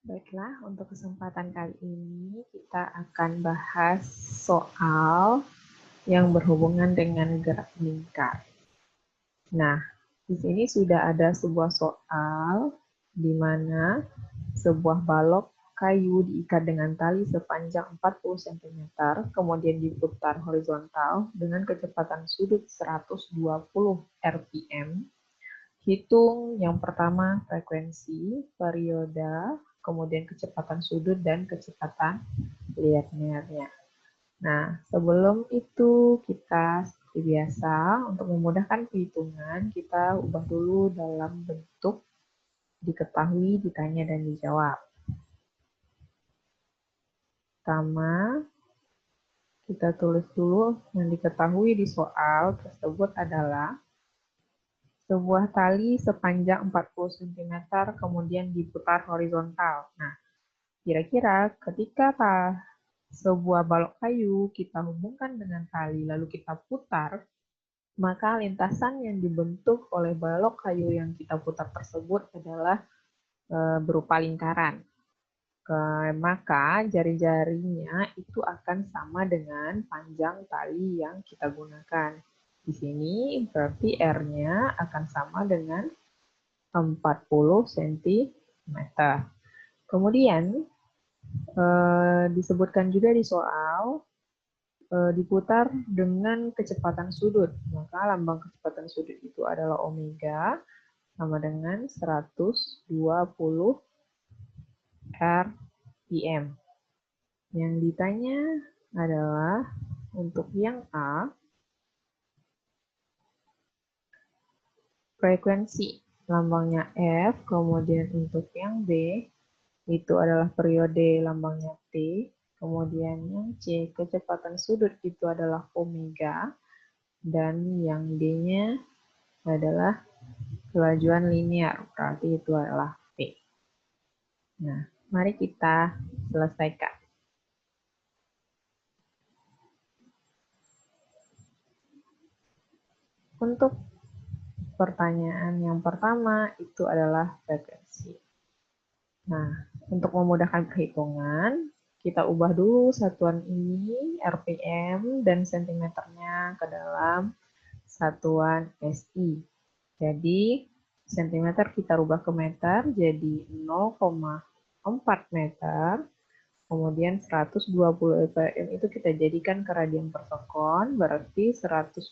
Baiklah, untuk kesempatan kali ini kita akan bahas soal yang berhubungan dengan gerak lingkar. Nah, di sini sudah ada sebuah soal di mana sebuah balok kayu diikat dengan tali sepanjang 40 cm, kemudian diputar horizontal dengan kecepatan sudut 120 rpm. Hitung yang pertama frekuensi, periode, kemudian kecepatan sudut, dan kecepatan linearnya. Nah, sebelum itu kita seperti biasa, untuk memudahkan perhitungan, kita ubah dulu dalam bentuk diketahui, ditanya, dan dijawab. Pertama, kita tulis dulu yang diketahui di soal tersebut adalah sebuah tali sepanjang 40 cm kemudian diputar horizontal. Nah, kira-kira ketika sebuah balok kayu kita hubungkan dengan tali lalu kita putar, maka lintasan yang dibentuk oleh balok kayu yang kita putar tersebut adalah berupa lingkaran. Maka jari-jarinya itu akan sama dengan panjang tali yang kita gunakan. Di sini berarti R-nya akan sama dengan 40 cm. Kemudian disebutkan juga di soal diputar dengan kecepatan sudut. Maka lambang kecepatan sudut itu adalah omega sama dengan 120 rpm. Yang ditanya adalah untuk yang A, frekuensi lambangnya F, kemudian untuk yang B itu adalah periode lambangnya T, kemudian yang C kecepatan sudut itu adalah omega, dan yang D-nya adalah kelajuan linear, berarti itu adalah P. Nah, mari kita selesaikan. Untuk pertanyaan yang pertama itu adalah frekuensi. Nah, untuk memudahkan perhitungan, kita ubah dulu satuan ini, RPM dan sentimeternya ke dalam satuan SI. Jadi, sentimeter kita rubah ke meter, jadi 0,4 meter. Kemudian 120 rpm itu kita jadikan ke radian per sekon, berarti 120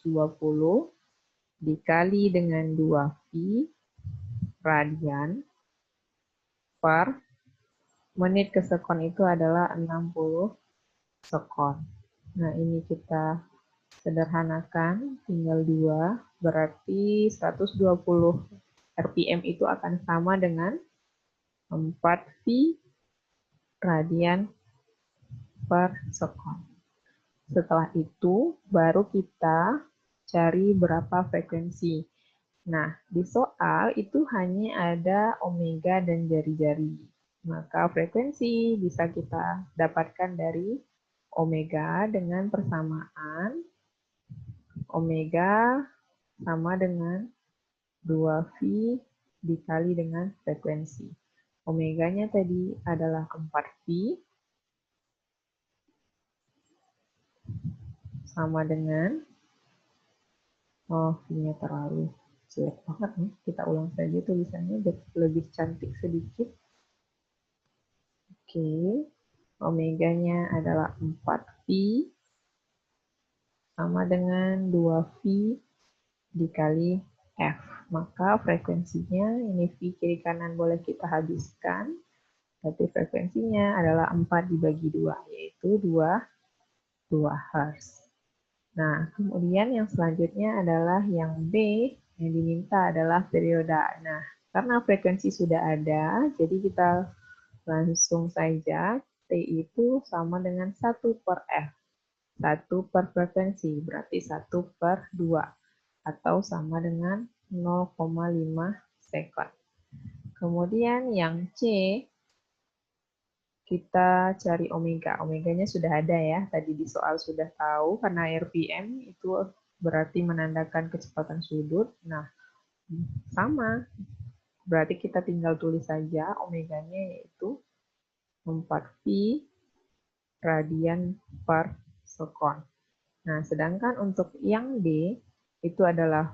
dikali dengan 2V radian per menit ke sekon itu adalah 60 sekon. Nah, ini kita sederhanakan, tinggal 2, berarti 120 rpm itu akan sama dengan 4V radian per sekon. Setelah itu, baru kita cari berapa frekuensi. Nah, di soal itu hanya ada omega dan jari-jari. Maka frekuensi bisa kita dapatkan dari omega dengan persamaan omega sama dengan 2V dikali dengan frekuensi. Omeganya tadi adalah 4V sama dengan, V-nya terlalu jelek banget nih, kita ulang saja tulisannya lebih cantik sedikit. Oke, omeganya adalah 4V sama dengan 2V dikali F. Maka frekuensinya, ini V kiri kanan boleh kita habiskan, berarti frekuensinya adalah 4 dibagi 2, yaitu 2 Hz. Nah, kemudian yang selanjutnya adalah yang B, yang diminta adalah periode. Nah, karena frekuensi sudah ada, jadi kita langsung saja T itu sama dengan 1 per F. 1 per frekuensi, berarti 1 per 2. Atau sama dengan 0,5 sekon. Kemudian yang C, kita cari omega. Omeganya sudah ada ya, tadi di soal sudah tahu, karena RPM itu berarti menandakan kecepatan sudut. Nah, sama, berarti kita tinggal tulis saja omeganya yaitu 4V radian per sekon. Nah, sedangkan untuk yang D itu adalah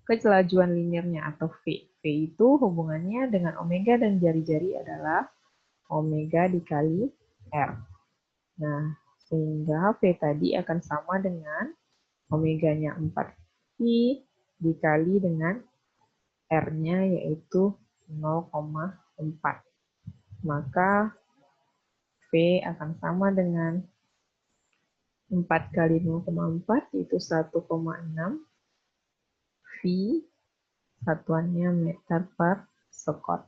kelajuan linearnya atau V. V itu hubungannya dengan omega dan jari-jari adalah omega dikali R. Nah, sehingga V tadi akan sama dengan omeganya 4V dikali dengan R-nya yaitu 0,4. Maka V akan sama dengan 4 kali 0,4 yaitu 1,6 V, satuannya meter per sekon.